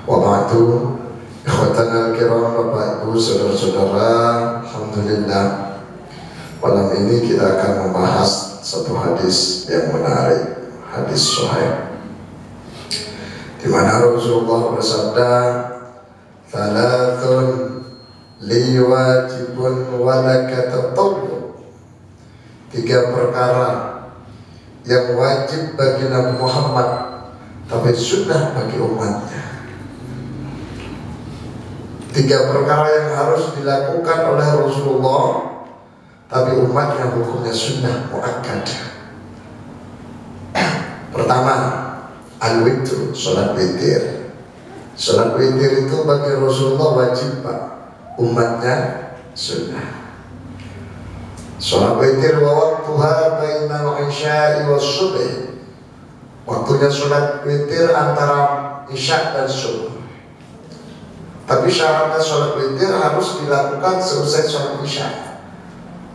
Wa ba'du, ikhwatanal kiram, Bapak Ibu, saudara-saudara, alhamdulillah malam ini kita akan membahas satu hadis yang menarik, hadis sahih, di mana Rasulullah bersabda, "Thalathun li wajibun wa laka tatawwu." Tiga perkara yang wajib bagi Nabi Muhammad tapi sunnah bagi umatnya. Tiga perkara yang harus dilakukan oleh Rasulullah tapi umatnya hukumnya sunnah muakkad. Pertama, al-witr, sholat witir. Sholat witir itu bagi Rasulullah wajib, Pak, umatnya sunnah. Sholat witir wa waktuha bainal isya'i was subh. Waktunya sholat witir antara isya dan subuh. Tapi syaratnya sholat witir harus dilakukan selesai sholat isya.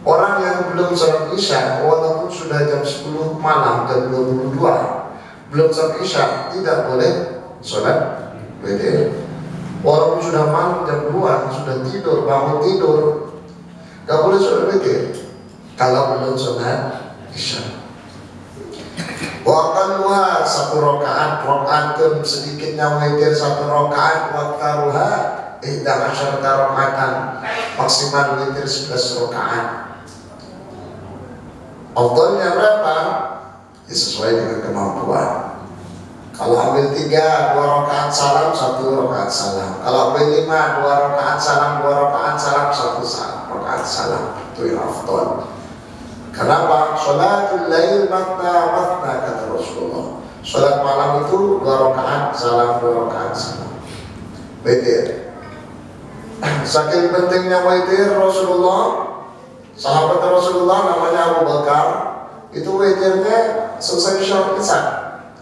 Orang yang belum sholat isya, walaupun sudah jam 10 malam, jam 22, belum sholat isya, tidak boleh sholat witir. Walaupun sudah malam jam 2, sudah tidur, bangun tidur, gak boleh sholat witir kalau belum sholat isya. Waqalluha, satu rakaat sedikitnya witir satu rakaat, waqtaruha ihda asyarata rakaatan, maksimal witir 11 rakaat. Afdalnya berapa? Ya, sesuai dengan kemampuan. Kalau ambil 3, 2 rakaat salam, 1 rakaat salam. Kalau ambil 5, 2 rakaat salam, 2 rakaat salam, 1 rakaat salam. Itu yang afdal. Kenapa? Sholatul lail matna matna, kata Rasulullah. Sholat malam itu 2 rakaat salam, 2 rakaat salam. Witir. Saking pentingnya witir, Rasulullah, sahabat Rasulullah namanya Abu Bakar, itu witirnya selesai sholat isya.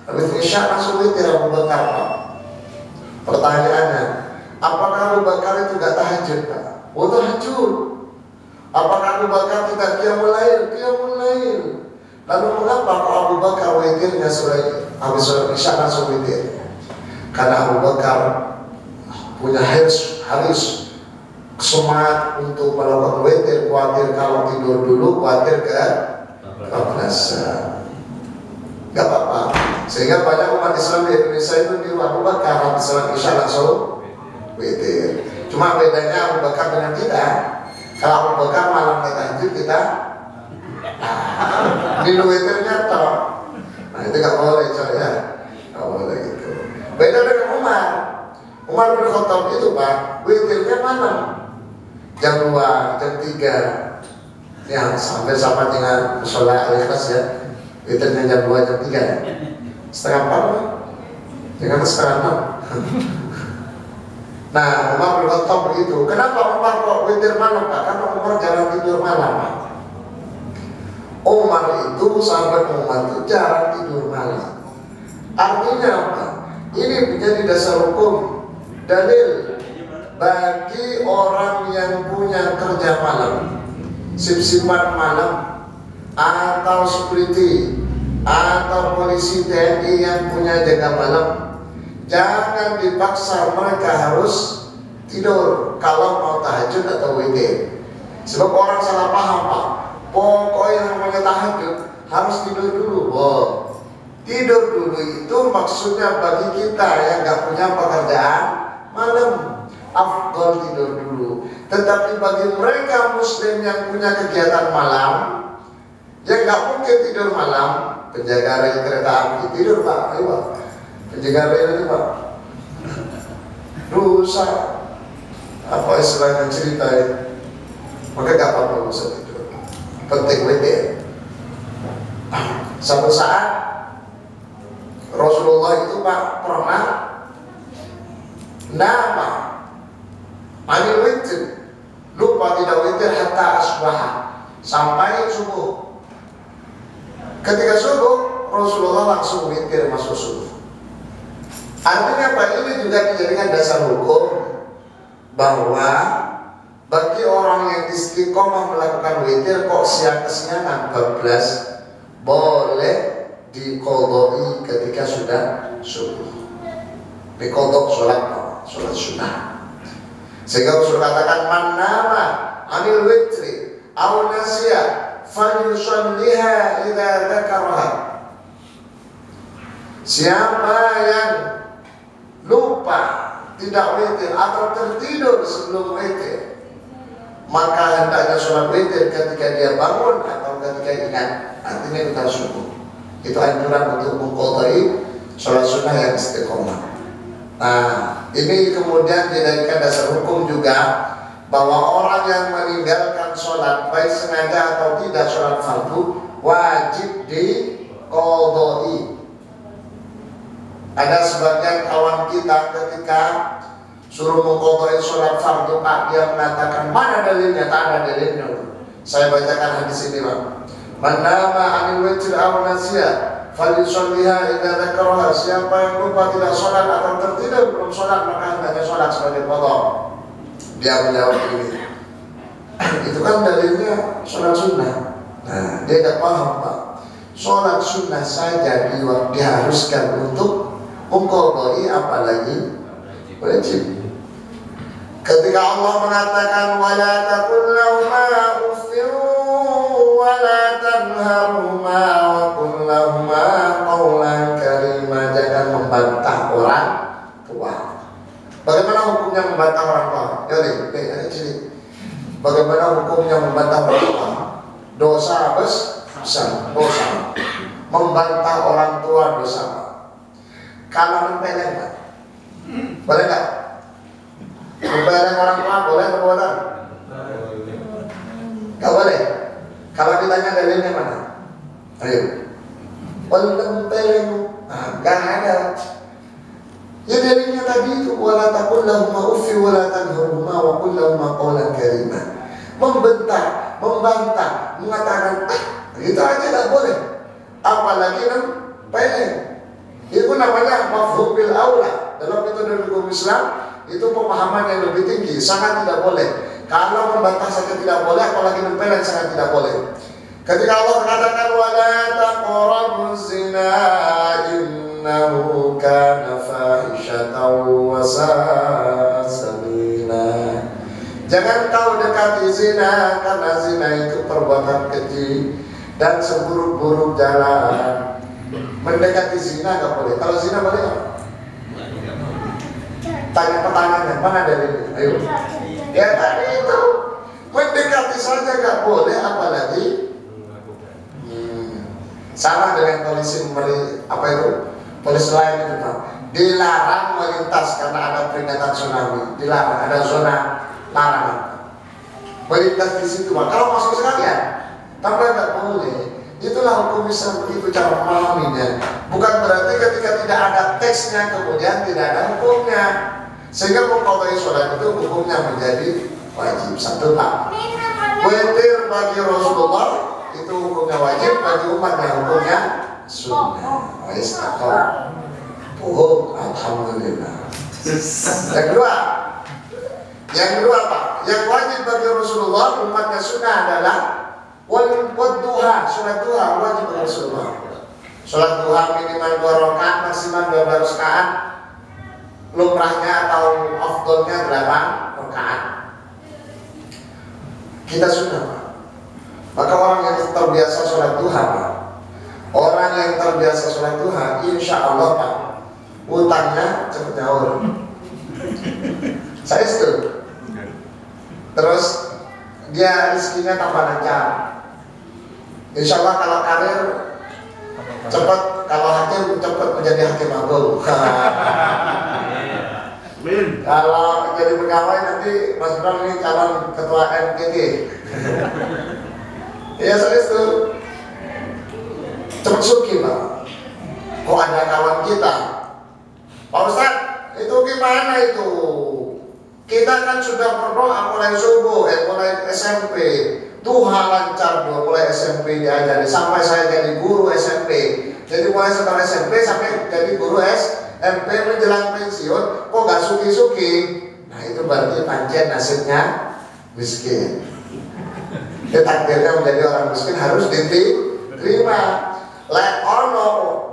Habis isya langsung witir Abu Bakar, Pak. Pertanyaannya, apakah Abu Bakar itu gak tahajud, Pak? Oh, tahajud. Apakah Abu Bakar tidak qiyamul lail? Qiyamul lail. Lalu mengapa kok Abu Bakar witirnya habis sholat isya langsung witir? Karena Abu Bakar punya harus semangat untuk melakukan witir, khawatir kalau tidur dulu, khawatir kebablasan. Gak apa-apa. Sehingga banyak umat Islam di Indonesia itu niru Abu Bakar habis sholat isya langsung witir. Cuma bedanya Abu Bakar dengan kita. Kalau Abu Bakar malam tahajud, kita di witirnya toh. Nah, itu gak boleh, coy, ya. Gak boleh gitu. Beda dengan Umar. Umar bin Khattab itu, Pak, witirnya malam. Jam 2, jam 3. Ya, sampai sama dengan sholat al-ikhlas, ya. Witirnya jam 2, jam 3. Setengah 4, Pak. Jangan setengah 6. Nah, Umar bin Khattab begitu. Kenapa Umar kok witir malam, Pak? Karena Umar jarang tidur malam, Pak. Umar itu, sahabat Umar itu jarang tidur malam. Artinya apa? Ini menjadi dasar hukum, dalil bagi orang yang punya kerja malam, sip-sipan malam, atau security, atau polisi TNI yang punya jaga malam. Jangan dipaksa mereka harus tidur kalau mau tahajud atau witir. Sebab orang salah paham, Pak. Pokoknya namanya tahajud harus tidur dulu. Oh, tidur dulu itu maksudnya bagi kita yang gak punya pekerjaan malam, afdal tidur dulu. Tetapi bagi mereka muslim yang punya kegiatan malam, yang gak mungkin tidur malam, penjaga rel kereta api tidur, Pak. Ayo, Pak. Penjaga rel itu, Pak, rusak apa istilahnya ceritain, maka gak apa-apa usah tidur. Penting witir. Suatu saat Rasulullah itu, Pak, pernah nama anil witir, lupa tidak witir hatta asbah, sampai subuh. Ketika subuh Rasulullah langsung witir masuk subuh. Artinya apa? Ini juga dijadikan dasar hukum bahwa bagi orang yang istiqomah melakukan witir kok siang-kesiangan bablas, boleh diqodoi ketika sudah subuh. dikodok sholat sunnah. Sehingga Rasul katakan man nama anil witri aw nasiya falyusalliha idza dzakaraha. Siapa yang lupa tidak witir atau tertidur sebelum witir, maka hendaknya sholat witir ketika dia bangun atau ketika ingat. Artinya kita subuh. Itu anjuran untuk mengqadai sholat sunnah yang istiqomah. Nah, ini kemudian dijadikan dasar hukum juga bahwa orang yang meninggalkan sholat baik sengaja atau tidak sholat fardu wajib diqadai. Ada sebagian kawan kita ketika suruh mengqadai sholat fardu, Pak, dia mengatakan mana dalilnya? Tak ada dalilnya. Saya bacakan hadis ini, Pak. Man nama anil witr aw nasiya falyusalliha idza dzakaraha. Siapa yang lupa tidak sholat atau tertidur belum sholat, maka hendaknya sholat sebagai qadha. Dia menjawab ini. Itu kan dalilnya sholat sunnah. Nah, dia tidak paham, Pak. Sholat sunnah saja diharuskan untuk mengqadai, apalagi wajib. Ketika Allah mengatakan wala taqul lahuma uffin wala tanharhuma wa qul lahuma qawlan karima, jangan membantah orang tua. Bagaimana hukumnya membantah orang tua? Ya nih, sini. Bagaimana hukumnya membantah orang tua? Dosa besar, dosa. Membantah orang tua dosa. Kalau nempeleng, Pak, boleh nggak? Nempeleng orang tua boleh atau boleh? Nggak boleh. Kalau ditanya dalilnya mana? Ayo. Nempeleng, nggak ada. Ya dalilnya tadi itu wala taqul lahuma uffi wala tanharhuma wa qul lahuma qawlan karima. Membentak, membantah, mengatakan itu aja nggak boleh. Apalagi nempeleng. Itu namanya mafhum bil aula. Dalam metode hukum Islam itu pemahaman yang lebih tinggi, sangat tidak boleh. Kalau membantah saja tidak boleh, apalagi nempeleng sangat tidak boleh. Ketika Allah mengatakan wala taqrabuz zina innahu kana fahishatan wa sa'a sabila. Jangan kau dekati zina, karena zina itu perbuatan keji dan seburuk-buruk jalan. Mendekati zina nggak boleh. Kalau zina boleh nggak? Tanya pertanyaannya, mana dalilnya? Ayo. Ya tadi itu mendekati saja nggak boleh, apalagi sama dengan polisi apa itu? Polisi lain itu, Pak. Dilarang melintas karena ada peringatan tsunami. Dilarang, ada zona larangan. Melintas di situ, Pak. Kalau masuk sekalian, tapi nggak boleh. Itulah hukum Islam, begitu cara memahaminya. Bukan berarti ketika tidak ada teksnya kemudian tidak ada hukumnya. Sehingga mengqadai sholat itu hukumnya menjadi wajib. Satu, Pak. Witir bagi Rasulullah itu hukumnya wajib, bagi umatnya hukumnya sunnah. Waistaqa. Alhamdulillah. Yang kedua, Pak. Yang wajib bagi Rasulullah umatnya sunnah adalah duha, sholat duha wajib bagi Rasulullah. Sholat duha minimal 2 rakaat, maksimal 12 rakaat. Lumrahnya atau afdolnya 8 rakaat. Kita sunnah, Pak. Maka orang yang terbiasa sholat duha, Pak, orang yang terbiasa sholat duha, insya Allah, Pak, utangnya cepat nyaur. Saya setuju. Terus dia rezekinya tambah lancar. Insya Allah kalau karir cepat, kalau hakim cepat menjadi hakim agung. Kalau jadi pegawai nanti Mas Bram ini calon ketua MKT. Ya saya itu cepat suki, Pak. Kok ada kawan kita, Pak Ustadz, itu gimana itu? Kita kan sudah berdoa mulai subuh, mulai SMP, duha lancar mulai SMP diajari sampai saya jadi guru SMP. Jadi mulai setelah SMP sampai jadi guru SMP menjelang pensiun, kok gak suki-suki? Nah itu berarti pancen nasibnya miskin. Takdirnya menjadi orang miskin harus diterima.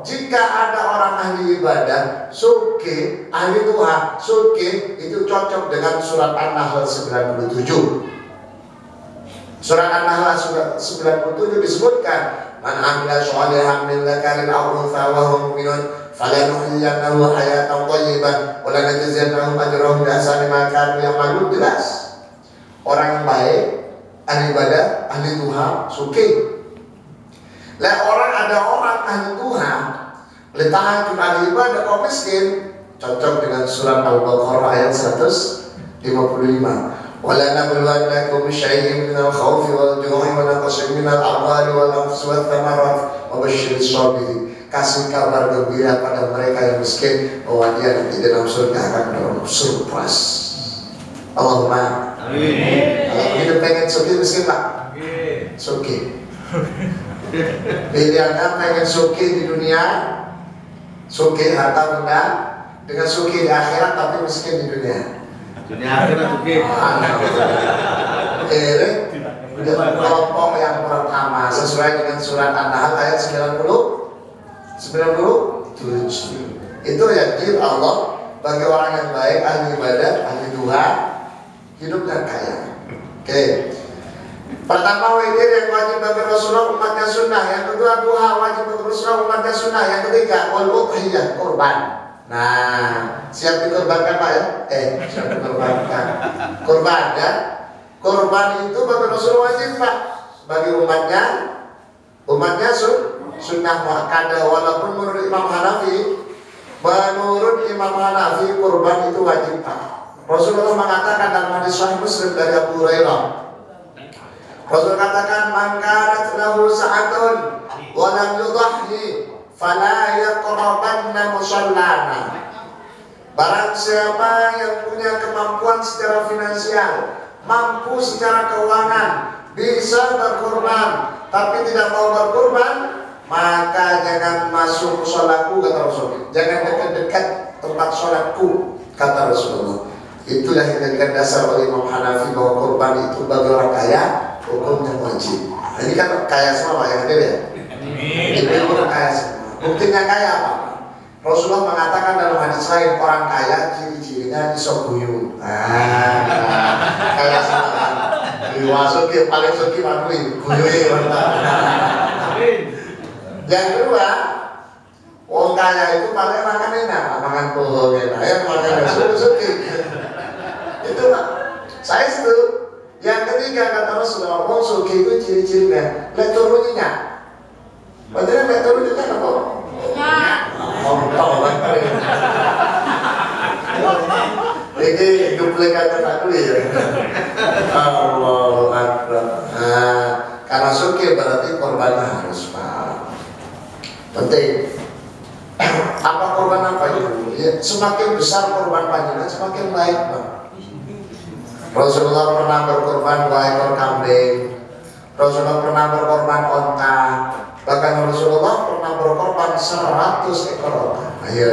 Jika ada orang ahli ibadah, suki, ahli Tuhan, suki itu cocok dengan surat An-Nahl 97. Surat An-Nahl 97 disebutkan, man amila sholihan min dzakarin aw untha wa hum mu'minun falanuhyiyannahu hayatan thayyibah wa lanajziyannahum ajrahum bi ahsani ma kanu ya'malun. Jelas. Orang yang baik, ahli ibadah, ahli Tuhan, suki. Ada orang ahli Tuhan, tahajud ahli ibadah, kok miskin, cocok dengan surat Al-Baqarah ayat 155. Wala nabluwannakum bisyai'in minal khawfi wal ju'i wa naqsin minal amwali wal anfusi wath thamarat wa basyyiris sabirin. Kasih kabar gembira pada mereka yang miskin bahwa dia nanti dalam surga akan mendapat surprise. Allahumma amin. Kalau hidup pengen suki miskin Pak? Suki. Pilihannya pengen suki di dunia, suki harta benda, dengan suki di akhirat tapi miskin di dunia. Dunia akhirat suki. Kelompok yang pertama sesuai dengan surat An-Nahl ayat 97. Itu yakin Allah bagi orang yang baik, ahli ibadah, ahli Tuhan, hidupnya kaya. Oke. Pertama witir yang wajib bagi Rasulullah umatnya sunnah. Yang kedua duha wajib bagi Rasulullah umatnya sunnah. Yang ketiga wal udhiyah, kurban. Nah, siap dikorbankan Pak ya? Siap dikorbankan. Kurban ya. Kurban itu bagi Rasulullah wajib Pak. Bagi umatnya sunnah muakkadah. Walaupun menurut Imam Hanafi, kurban itu wajib Pak. Rasulullah mengatakan dalam hadis Sahih Muslim dari Abu Hurairah, Rasul katakan, man kanat lahu sa'atun wa lam yudhhi fala yaqrabanna musallana. Barang siapa yang punya kemampuan secara finansial, mampu secara keuangan, bisa berkurban tapi tidak mau berkurban, maka jangan masuk musolaku, kata Rasul. Jangan dekat-dekat tempat sholatku, kata Rasulullah. Itulah yang dijadikan dasar oleh Imam Hanafi bahwa kurban itu bagi orang kaya hukumnya wajib. Nah, ini kan kaya semua Pak yang hadir ya. Ini orang kaya semua. Buktinya kaya apa? Rasulullah mengatakan dalam hadis lain, orang kaya ciri-cirinya disoguyu. Kaya semua. Diwasuki paling suki makui, guyui mantap. Yang kedua, orang kaya itu paling makan enak, makan pohon enak, makan suki. Itu Pak. Saya setuju. Yang ketiga kata Rasulullah, orang suki itu ciri-cirinya turunnya. Padahal turunnya apa? Montong banget. Ini duplikatan aku ya. Allahu Akbar. Karena suki berarti korbannya harus Pak. Penting. Apa korban apa itu? Ya, semakin besar korban panjenengan semakin baik Pak. Rasulullah pernah berkorban 2 ekor kambing. Rasulullah pernah berkorban onta. Bahkan Rasulullah pernah berkorban 100 ekor onta. Ayo.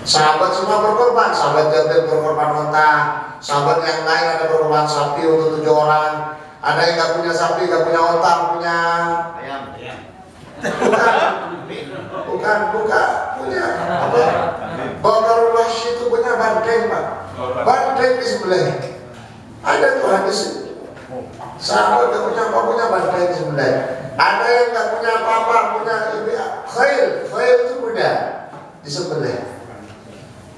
Sahabat semua berkorban. Sahabat Jabir berkorban onta. Sahabat yang lain ada berkorban sapi untuk 7 orang. Ada yang gak punya sapi, gak punya onta, punya ayam. Bukan punya apa? Bakarul Wahsy itu punya banteng Pak. Banteng disembelih. Ada tuh hadis. Sahabat gak punya apa, punya banteng disembelih. Ada yang gak punya apa-apa, punya khail itu kuda disembelih.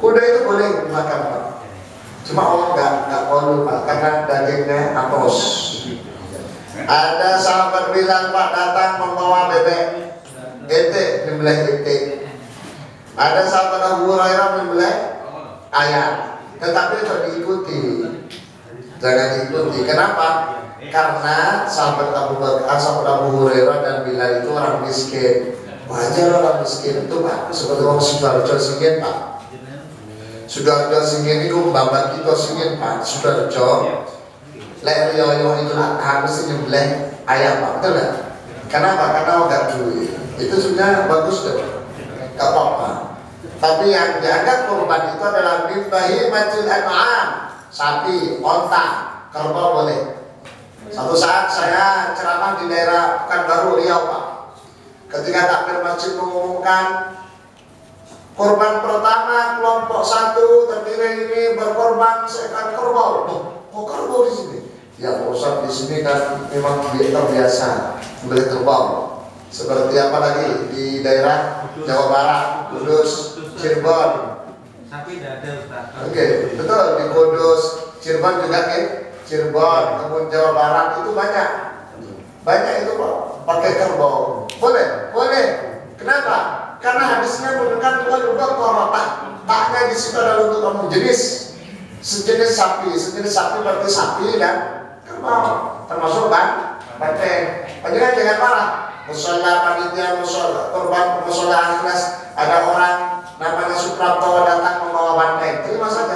Kuda itu boleh dimakan Pak. Cuma Allah gak boleh Pak, karena dagingnya atos. Ada sahabat bilang Pak datang membawa bebek. Etek menyembelih etek. Ada sahabat Abu Hurairah menyembelih ayam. Tetapi itu diikuti. Jangan diikuti. Kenapa? Karena sahabat Abu Hurairah dan Bilal itu orang miskin. Wajar orang miskin itu Pak. Seperti orang Sidoarjo singin Pak. Sidoarjo singin itu babat kita singin Pak. Sidoarjo lek riyo itu harus menyembelih ayam Pak. Betul nggak? Kenapa? Karena nggak duit. Itu sudah bagus deh, gak apa-apa. Tapi yang dianggap kurban itu adalah bibahi majul an'am, sapi, onta, kerbau boleh. Satu saat saya ceramah di daerah Pekanbaru Riau Pak. Ketika takbir masjid mengumumkan korban pertama kelompok 1 terdiri ini berkorban seekor kerbau. Oh, kerbau di sini? Ya Pak Ustaz, di sini kan memang terbiasa membeli kerbau. Seperti apa lagi di daerah Jawa Barat, Kudus, Cirebon. Sapi tidak ada Ustaz. Oke, betul, di Kudus, Cirebon juga kan? Cirebon, kemudian Jawa Barat itu banyak itu Pak, pakai kerbau. Boleh. Kenapa? Karena hadisnya menunjukkan keluar korotah. Taknya di situ adalah untuk kamu sejenis sapi berarti sapi dan kerbau, termasuk banteng. Panjangan jangan marah. Musola panitia, musola akhlas, ada orang namanya Suprapto datang membawa banteng, terima saja.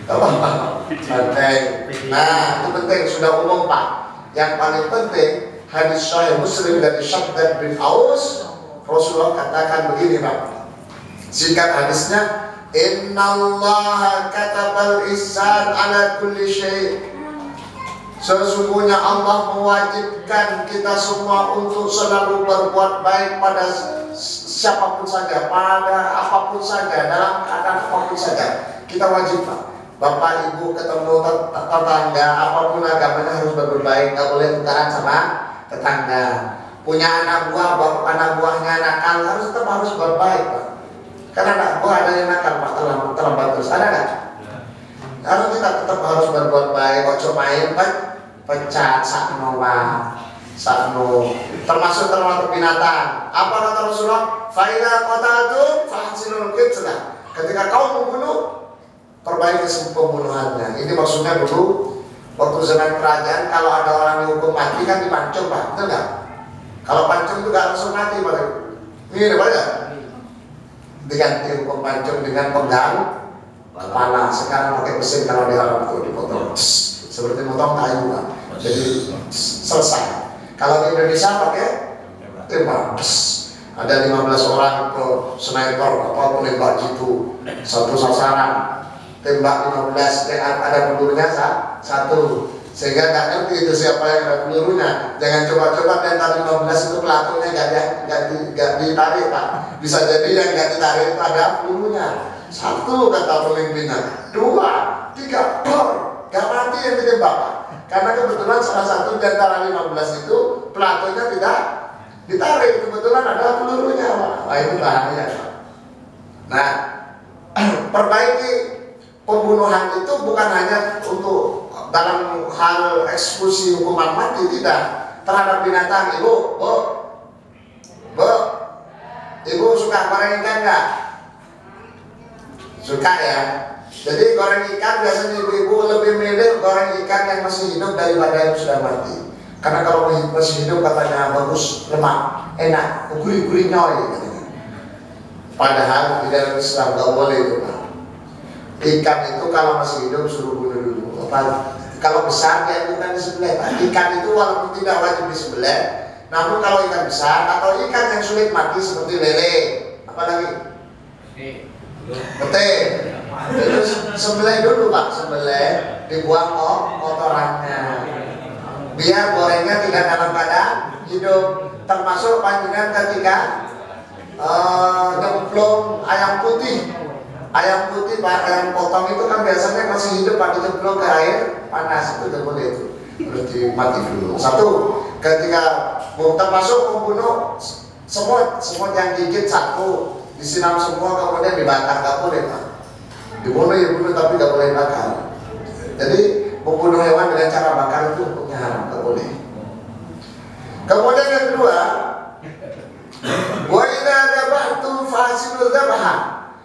Banteng. Nah, itu penting, sudah umum Pak. Yang paling penting hadis Sahih Muslim dari Syaddad bin Aus, Rasulullah katakan begini Pak. Singkat hadisnya, Innallaha katabal ihsan ala kulli syai'. Sesungguhnya Allah mewajibkan kita semua untuk selalu berbuat baik pada siapapun saja, pada apapun saja, dalam keadaan apapun saja. Kita wajib Pak. Bapak Ibu ketemu tetangga, apapun agamanya harus berbuat baik, nggak boleh tukaran sama tetangga. Punya anak buahnya nakal, harus berbaik Pak. Karena anak buah ada yang nakal Pak, terlambat terus, ada nggak? Harus kita tetap harus berbuat baik, ojo main pecat sakno, termasuk binatang. Apa kata Rasulullah? Faida qataltum fahsinul qitlah. Ketika kau membunuh, perbaiki pembunuhannya. Ini maksudnya dulu waktu zaman kerajaan, kalau ada orang dihukum mati kan dipancung Pak, betul nggak? Kalau pancung itu nggak langsung mati Pak. Ini apa? Diganti hukum pancung dengan penggal kepala. Sekarang pakai mesin, kalau di Arab itu dipotong seperti potong kayu Pak. Jadi selesai. Kalau di Indonesia pakai tembak. Ada 15 orang ke sniper atau penembak jitu, satu sasaran, tembak 15, ada pelurunya satu, sehingga nggak ngerti itu siapa yang ada pelurunya. Jangan coba-coba tembak 15 itu pelakunya nggak ditarik Pak. Bisa jadi yang nggak ditarik itu ada pelurunya. Satu kata pemimpinnya, 2, 3, gak mati yang ditembak Pak. Karena kebetulan salah satu di antara 15 itu pelakunya tidak ditarik, kebetulan ada pelurunya Pak. Nah itu bahaya Pak. Nah, perbaiki pembunuhan itu bukan hanya untuk dalam hal eksekusi hukuman mati, tidak. Terhadap binatang. Ibu suka goreng ikan nggak? Suka ya. Jadi goreng ikan biasanya ibu-ibu lebih milih goreng ikan yang masih hidup daripada yang sudah mati. Karena kalau masih hidup katanya bagus, lemak, enak, gurih-gurih nyoy katanya. Padahal di dalam Islam nggak boleh itu Pak. Ikan itu kalau masih hidup suruh bunuh dulu. Kalau besar dia bukan disembelih Pak. Ikan itu walaupun tidak wajib disembelih, namun kalau ikan besar atau ikan yang sulit mati seperti lele, apalagi pete, itu sembelih dulu Pak, sembelih, dibuang kotorannya, biar gorengnya tidak dalam keadaan hidup. Termasuk panjenengan ketika nyemplung ayam putih Pak, ayam potong itu kan biasanya masih hidup Pak, dicemplung ke air panas, itu tidak boleh, itu berarti mati dulu. Satu, ketika termasuk membunuh semut yang gigit satu, disiram semua kemudian dibakar, nggak boleh Pak. Dibunuh ya bunuh tapi nggak boleh bakar. Jadi membunuh hewan dengan cara bakar itu hukumnya haram, nggak boleh. Kemudian yang kedua, wa idza dzabhtum fahasinul dzabha.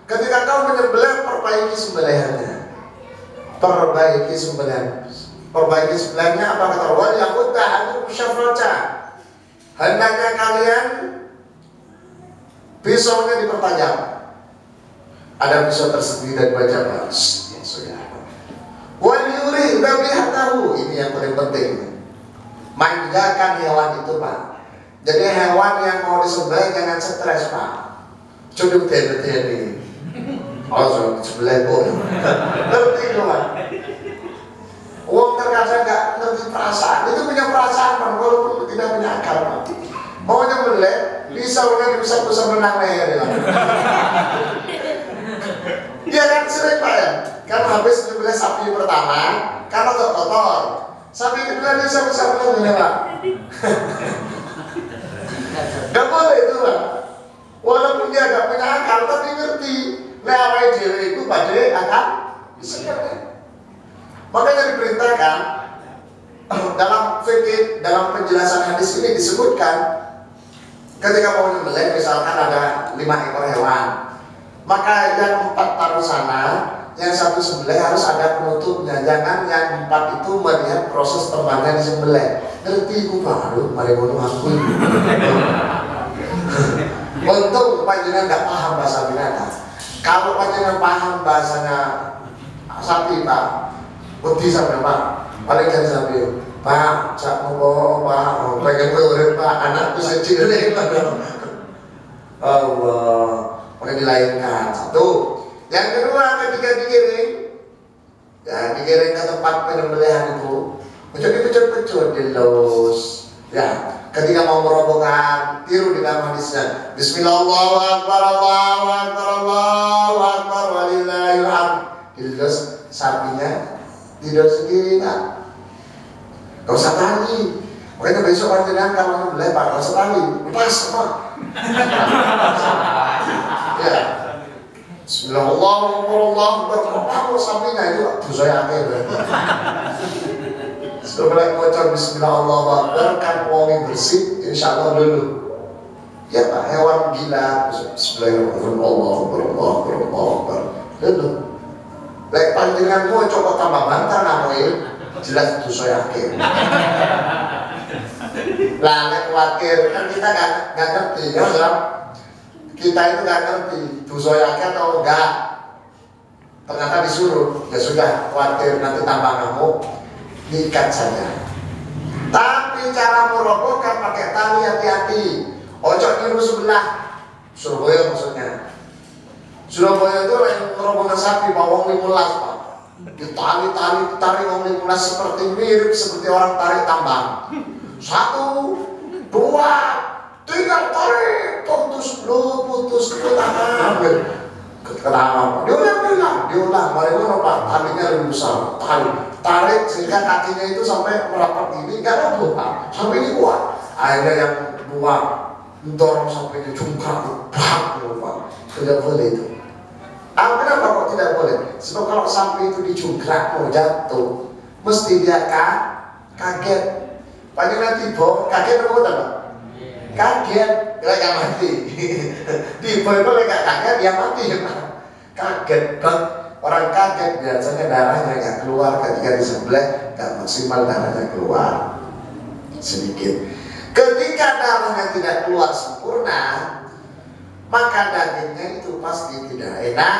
Ketika kau menyembelih, perbaiki sembelihannya. Perbaiki sembelihannya apa kata wal yaqutta ankum syafraja. Hendaknya kalian pisaunya dipertajam. Ada pisau tersendiri dari baca maksudnya. Wal yuri dzabihatahu, ini yang paling penting. Manjakan hewan itu Pak. Jadi hewan yang mau disembelih jangan stres Pak. Cukup tene-tene. Oh, sebelah pun. Ngerti Pak. Uang terkadang nggak ngerti perasaan. Itu punya perasaan Pak, walaupun tidak punya akal Pak. Mau nyembelih, pisaunya diusap-usap menang leher ya. Iya kan sering Pak ya? Kan habis nyembelih sapi pertama, kan agak kotor. Sapi kedua diusap-usap menang ya Pak. Gak boleh itu Pak. Walaupun dia gak punya akal, tapi ngerti. Nah awal dewe itu badai akan disebutkan. Makanya diperintahkan dalam fikih, dalam penjelasan hadis ini disebutkan ketika mau nyembelih misalkan ada 5 ekor hewan, maka yang 4 taruh sana, yang 1 sembelih harus ada penutupnya. Jangan yang 4 itu melihat proses temannya disembelih. Ngerti ku baru, mari ngono aku. Untung panjenengan nggak paham bahasa binatang. Kalau panjenengan paham bahasanya sapi Pak, bukti sampai Pak, paling kan sapi Pak, cak mau Pak, pengen urip Pak, anakku kecil nih Pak. Allah, pengen dilahirkan. Satu. Yang kedua ketika digiring, ya digiring ke tempat penyembelihan itu, dipecut-pecut, dilus. Ya, ketika mau merobohkan, tiru di dalam hadisnya. Bismillahirrahmanirrahim, Allahu Akbar, Allahu Akbar, walillahil hamd. Dilus sapinya, tidur sendiri Pak. Gak usah tali. Makanya besok panjenengan kalau nyembelih Pak, gak usah tali. Lepas Pak. Ya. Bismillahirrahmanirrahim, Allahu Akbar. Kalau sapinya itu dosa akeh berarti. Setelah bocor Bismillahirrahmanirrahim kan wongi bersih, insya Allah dulu. Ya Pak, hewan gila. Bismillahirrahmanirrahim, Allahu Akbar. Dulu. Lek panjenengan mau coba tambah bantah namoil, jelas dosa yakin. Lah lek khawatir kan kita nggak ngerti, ya Bang. Kita itu nggak ngerti dosa yakin atau enggak. Ternyata disuruh, ya sudah khawatir nanti tambah ngamuk. Diikat saja. Tapi cara merobohkan pakai tali hati-hati. Ojo niru sebelah. Surabaya maksudnya. Surabaya itu yang merobohkan sapi bawang 15 Pak. Ditali-tali tarik wong 15 seperti mirip seperti orang tarik tambang. 1, 2, 3 tarik putus ke tangan. Kenapa? Diulang. Mari ngono Pak, talinya lebih besar. Tarik sehingga kakinya itu sampai merapat ini, nggak roboh Pak. Sampai ini kuat. Akhirnya yang buat mendorong sampai di jungkrak, Pak. Tidak boleh itu. Kenapa kok tidak boleh? Sebab kalau sampai itu dijungkrak mau jatuh, mesti dia kaget. Panjang tiba, kaget apa Pak? Kaget, gak mati. Tiba itu gak kaget, ya mati Pak. Kaget banget. Orang kaget biasanya darahnya nggak keluar ketika disembelih, nggak maksimal darahnya keluar sedikit. Ketika darahnya tidak keluar sempurna, maka dagingnya itu pasti tidak enak,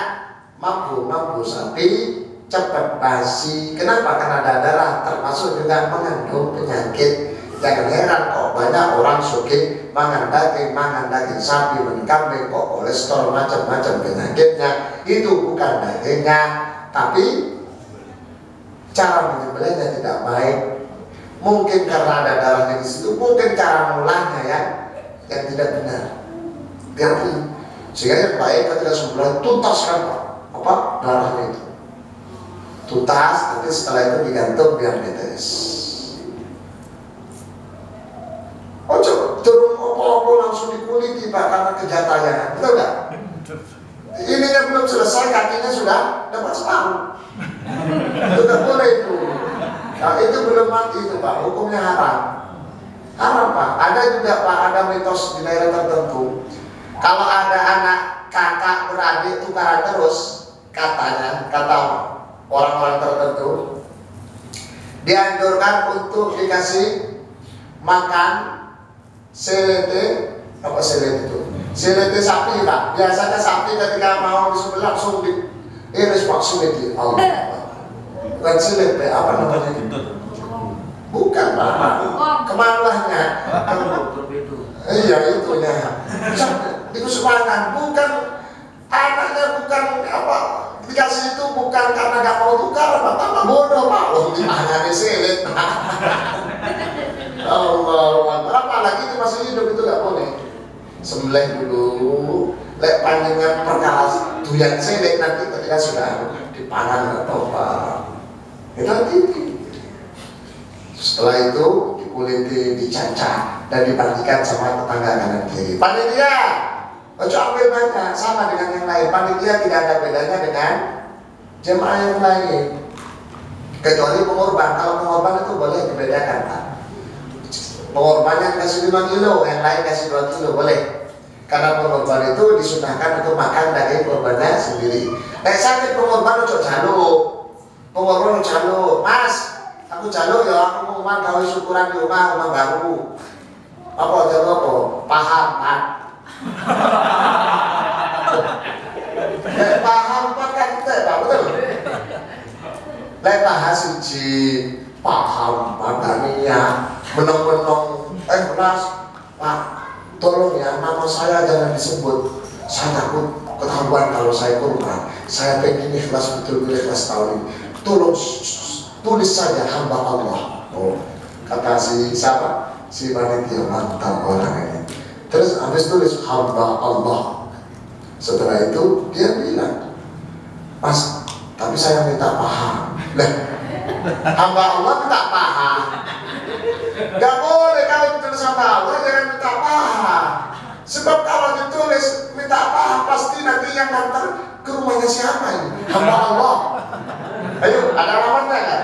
mampu sapi cepat basi. Kenapa? Karena ada darah, termasuk juga mengandung penyakit. Jangan heran kok banyak orang suki mangan daging sapi, kambing kok kolesterol macam-macam penyakitnya. Itu bukan dagingnya, tapi cara menyembelihnya tidak baik. Mungkin karena ada darahnya di situ, mungkin cara mengolahnya yang tidak benar. Hati. Sehingga yang baik ketika sembelih tuntaskan apa darahnya itu. Tuntas, nanti setelah itu digantung biar netes. Ojo turun apa-apa langsung dikuliti Pak karena kejataannya, betul nggak? Ininya belum selesai, kakinya sudah dapat separuh. Itu nggak boleh itu. Nah, itu belum mati itu Pak, hukumnya haram. Haram Pak. Ada juga Pak, ada mitos di daerah tertentu. Kalau ada anak kakak beradik tukaran terus, katanya, kata orang-orang tertentu, dianjurkan untuk dikasih makan selete, apa selete itu? Selete sapi Pak. Biasanya sapi ketika mau disembelih langsung diiris Pak selete. Allah. Bukan selete, apa namanya? Bukan Pak. Kemalahnya. Iya itunya. Dikusupakan. Bukan anaknya, bukan apa? Dikasih itu bukan karena nggak mau tukar, Pak. Tambah bodoh Pak. Oh, gimana nih selete? Allah, apalagi itu masih hidup itu nggak boleh. Sembelih dulu, lek panjenengan perkara doyan selek nanti ketika sudah dipangan atau apa, itu nanti. Setelah itu dikuliti, dicacah dan dibagikan sama tetangga kanan kiri. Panitia, ojo ambil banyak, sama dengan yang lain. Panitia tidak ada bedanya dengan jemaah yang lain. Kecuali pengorban, kalau pengorban itu boleh dibedakan, Pak. Pengorban yang kasih 5 kilo, yang lain kasih 2 kilo, boleh. Karena pengorban itu disunahkan untuk makan daging korbannya sendiri. Nek sakit pengorban ojo jaluk. Pengorban ojo jaluk, Mas. Aku jaluk ya, aku mau gawe syukuran di rumah baru. Apa jaluk apa? Paham, Pak. Paham Pak kan kita, Pak, betul. Lek bahas siji paham padanya menong-menong Mas, Pak, tolong ya nama saya jangan disebut. Saya takut ketahuan kalau saya kurban. Saya pengen ikhlas betul-betul ikhlas tahun ini. Tolong tulis saja hamba Allah. Oh, kata si siapa? Si panitia, mantap orang ini. Terus habis tulis hamba Allah. Setelah itu dia bilang, Mas, tapi saya minta paham. Lah, hamba Allah minta paham. Gak boleh kalau ditulis hamba Allah jangan minta paham. Sebab kalau ditulis minta paham pasti nanti yang ngantar ke rumahnya siapa ini? Hamba Allah. Ayo, ada alamatnya kan?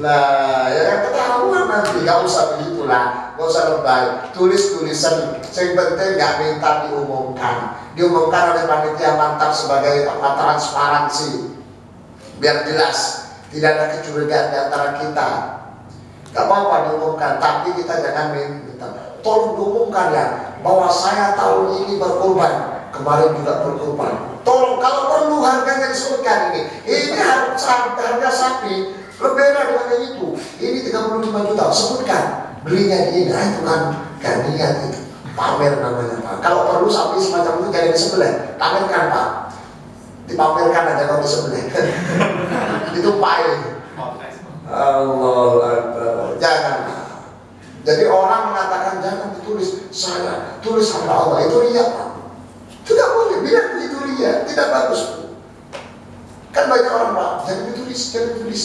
Lah, ya yang ketahuan nanti. Gak usah begitulah, gak usah lebay. Tulis tulisan, yang penting gak minta diumumkan. Diumumkan oleh panitia mantap sebagai transparansi. Biar jelas, tidak ada kecurigaan di antara kita. Gak apa-apa diumumkan, tapi kita jangan minta. Tolong diumumkan ya, bahwa saya tahun ini berkorban, kemarin juga berkorban. Tolong kalau perlu harganya disebutkan ini. Ini harga sapi berbeda dengan yang itu. Ini 35 juta, sebutkan belinya di ini. Nah, itu kan gak niat itu. Pamer namanya, Pak. Kalau perlu sapi semacam itu jangan disembelih, pamerkan, Pak. Dipamerkan aja kalau disembelih. Itu paling. Allah Akbar. Jangan. Jadi orang mengatakan jangan ditulis saya, tulis hamba Allah. Itu riya, Pak. Tidak boleh, bilang itu riya, tidak bagus. Kan banyak orang, Pak, jangan ditulis, jangan ditulis.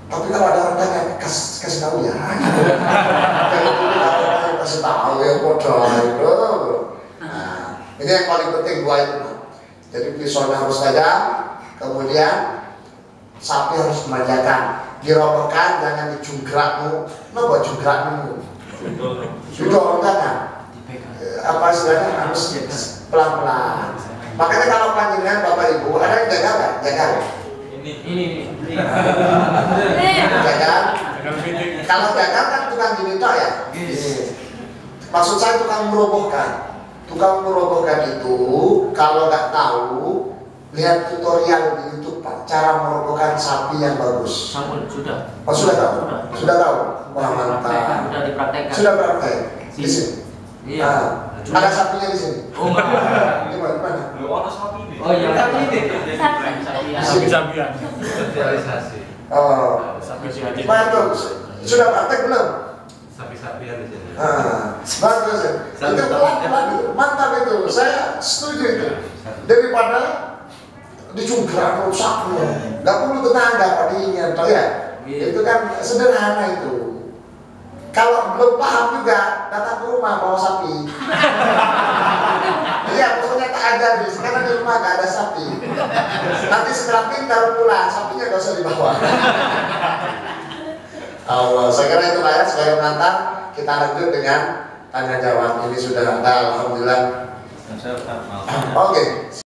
Tapi kalau ada orang tanya, kasih tahu ya. Jangan ditulis, kalau kasih tahu ya, bodoh. Nah, ini yang paling penting dua itu, Pak. Jadi pisaunya harus tajam, kemudian sapi harus dimanjakan, dirobokkan, jangan dijungkrakmu. Kenapa jungkrakmu? Didorong jangan. Apa istilahnya harus pelan-pelan. Makanya kalau panjenengan Bapak Ibu ada yang jaga nggak? Jaga. Ini. Jaga. Kalau jaga kan tukang diminta ya. Maksud saya tukang merobohkan. Tukang merobohkan itu kalau nggak tahu, lihat tutorial di YouTube, Pak, cara merobohkan sapi yang bagus. Sudah. Oh, sudah tahu? Sudah tahu? Wah, mantap. Sudah dipraktekkan. Sudah praktek di sini. Iya. Ada sapinya di sini. Oh, enggak. Di mana? Ada sapi ini. Oh iya, sapi ini. Sapi-sapian. Sosialisasi. Oh, Sapi-sapian. bagus. Sudah praktek belum? Sapi-sapian di sini. Bagus. Itu pelan-pelan itu. Mantap itu. Saya setuju itu. Daripada dicungkrak rusaknya. Nggak perlu tetangga Pak diingat, ya. Itu kan sederhana itu. Kalau belum paham juga datang ke rumah bawa sapi. Iya, pokoknya tak ajar nih. Sekarang di rumah nggak ada sapi. Nanti setelah pintar pulang, sapinya nggak usah dibawa. Allah, saya kira itu Pak ya, sebagai pengantar kita lanjut dengan tanya jawab. Ini sudah ada, alhamdulillah. Oke.